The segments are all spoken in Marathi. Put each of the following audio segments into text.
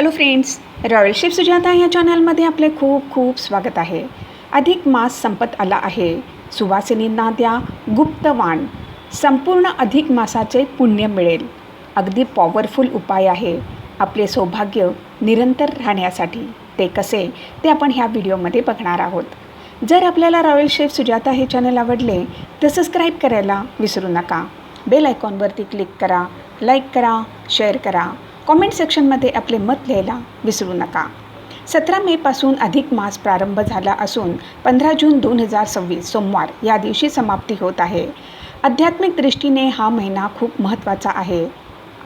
Hello friends, royal chef Sujata या चॅनलमध्ये आपले खूप खूप स्वागत आहे. अधिक मास संपत आला आहे. सुवासिनींना द्या गुप्त वाण. संपूर्ण अधिक मासाचे पुण्य मिळेल. अगदी पॉवरफुल उपाय आहे आपले सौभाग्य निरंतर राहण्यासाठी. ते कसे ते आपण ह्या व्हिडिओमध्ये बघणार आहोत. जर आपल्याला रॉयल शेफ सुजाता हे चॅनल आवडले तर सबस्क्राईब करायला विसरू नका. बेल आयकॉनवरती क्लिक करा, लाईक करा, शेअर करा. कॉमेंट सेक्शनमध्ये आपले मत लिहायला विसरू नका. 17 मेपासून अधिक मास प्रारंभ झाला असून 15 जून 2026 सोमवार या दिवशी समाप्ती होत आहे. आध्यात्मिक दृष्टीने हा महिना खूप महत्त्वाचा आहे.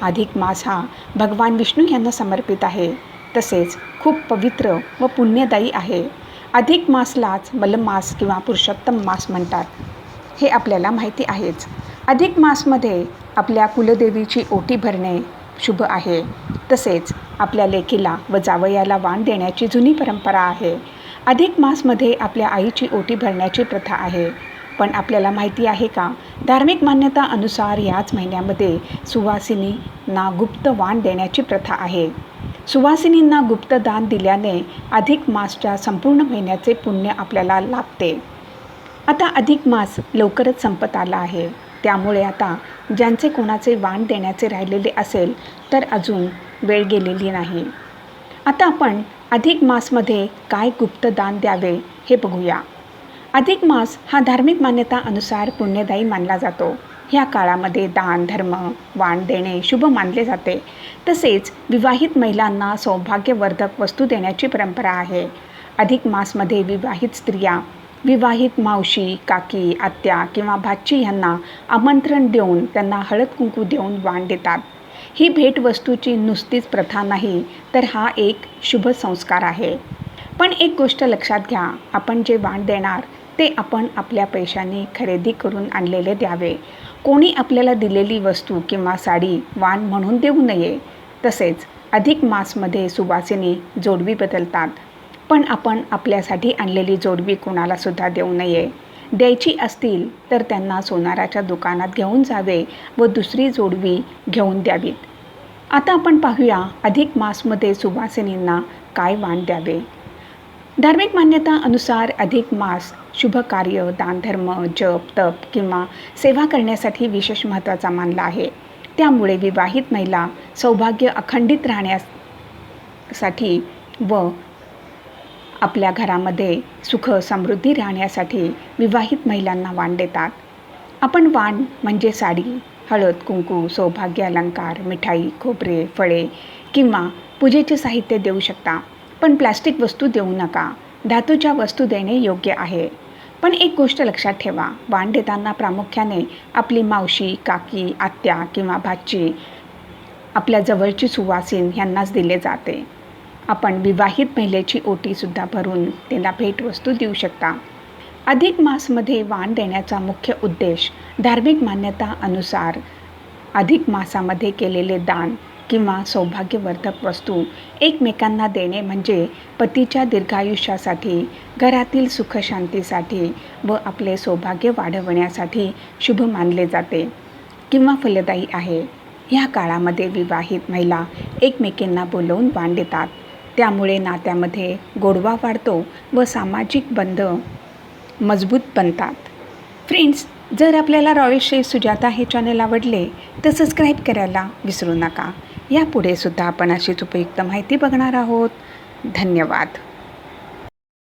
अधिक मास हा भगवान विष्णू यांना समर्पित आहे. तसेच खूप पवित्र व पुण्यदायी आहे. अधिक मासलाच मलमास किंवा पुरुषोत्तम मास म्हणतात, हे आपल्याला माहिती आहेच. अधिक मासमध्ये आपल्या कुलदेवीची ओटी भरणे शुभ आहे. तसेच आपल्या लेकीला व जावयाला वाण देण्याची जुनी परंपरा आहे. अधिक मासमध्ये आपल्या आईची ओटी भरण्याची प्रथा आहे. पण आपल्याला माहिती आहे का, धार्मिक मान्यता अनुसार याच महिन्यामध्ये सुवासिनींना गुप्त वाण देण्याची प्रथा आहे. सुवासिनींना गुप्त दान दिल्याने अधिक मासच्या संपूर्ण महिन्याचे पुण्य आपल्याला लाभते. आता अधिक मास लवकरच संपत आला आहे. त्यामुळे आता ज्यांचे कोणाचे वाण देण्याचे राहिलेले असेल तर अजून वेळ गेलेली नाही. आता आपण अधिक मासमध्ये काय गुप्त दान द्यावे हे बघूया. अधिक मास हा धार्मिक मान्यता अनुसार पुण्यदायी मानला जातो. ह्या काळामध्ये दान, धर्म, वाण देणे शुभ मानले जाते. तसेच विवाहित महिलांना सौभाग्यवर्धक वस्तू देण्याची परंपरा आहे. अधिक मासमध्ये विवाहित स्त्रिया विवाहित मावशी, काकी, आत्या किंवा भाची यांना आमंत्रण देऊन त्यांना हळद कुंकू देऊन वाण देतात. ही भेटवस्तूची नुसतीच प्रथा नाही तर हा एक शुभ संस्कार आहे. पण एक गोष्ट लक्षात घ्या, आपण जे वाण देणार ते आपण आपल्या पैशांनी खरेदी करून आणलेले द्यावे. कोणी आपल्याला दिलेली वस्तू किंवा साडी वाण म्हणून देऊ नये. तसेच अधिक मासमध्ये सुवासिनी जोडवी बदलतात. पण आपण आपल्यासाठी आणलेली जोडवी कोणालासुद्धा देऊ नये. द्यायची असतील तर त्यांना सोनाराच्या दुकानात घेऊन जावे व दुसरी जोडवी घेऊन द्यावीत. आता आपण पाहूया अधिक मासमध्ये सुवासिनींना काय वाण द्यावे. धार्मिक मान्यता अनुसार अधिक मास शुभ कार्य, दानधर्म, जप, तप किंवा सेवा करण्यासाठी विशेष महत्त्वाचा मानला आहे. त्यामुळे विवाहित महिला सौभाग्य अखंडित राहण्यासाठी व आपल्या घरामध्ये सुख समृद्धी राहण्यासाठी विवाहित महिलांना वाण देतात. आपण वाण म्हणजे साडी, हळद कुंकू, सौभाग्य अलंकार, मिठाई, खोबरे, फळे किंवा पूजेचे साहित्य देऊ शकता. पण प्लास्टिक वस्तू देऊ नका. धातूच्या वस्तू देणे योग्य आहे. पण एक गोष्ट लक्षात ठेवा, वाण देताना प्रामुख्याने आपली मावशी, काकी, आत्या किंवा भाची, आपल्या जवळची सुवासीन यांनाच दिले जाते. आपण विवाहित महिलेची ओटीसुद्धा भरून त्यांना भेटवस्तू देऊ शकता. अधिक मासमध्ये वाण देण्याचा मुख्य उद्देश धार्मिक मान्यता अनुसार अधिक मासामध्ये केलेले दान किंवा सौभाग्यवर्धक वस्तू एकमेकांना देणे म्हणजे पतीच्या दीर्घायुष्यासाठी, घरातील सुखशांतीसाठी व आपले सौभाग्य वाढवण्यासाठी शुभ मानले जाते किंवा फलदायी आहे. ह्या काळामध्ये विवाहित महिला एकमेकींना बोलवून वाण देतात. त्यामुळे नात्यामध्ये गोडवा वाढतो व सामाजिक बंध मजबूत बनतात. फ्रेंड्स, जर आपल्याला रॉयल शेफ सुजाता हे चॅनल आवडले तर सबस्क्राईब करायला विसरू नका. यापुढे सुद्धा आपण अशीच उपयुक्त माहिती बघणार आहोत. धन्यवाद.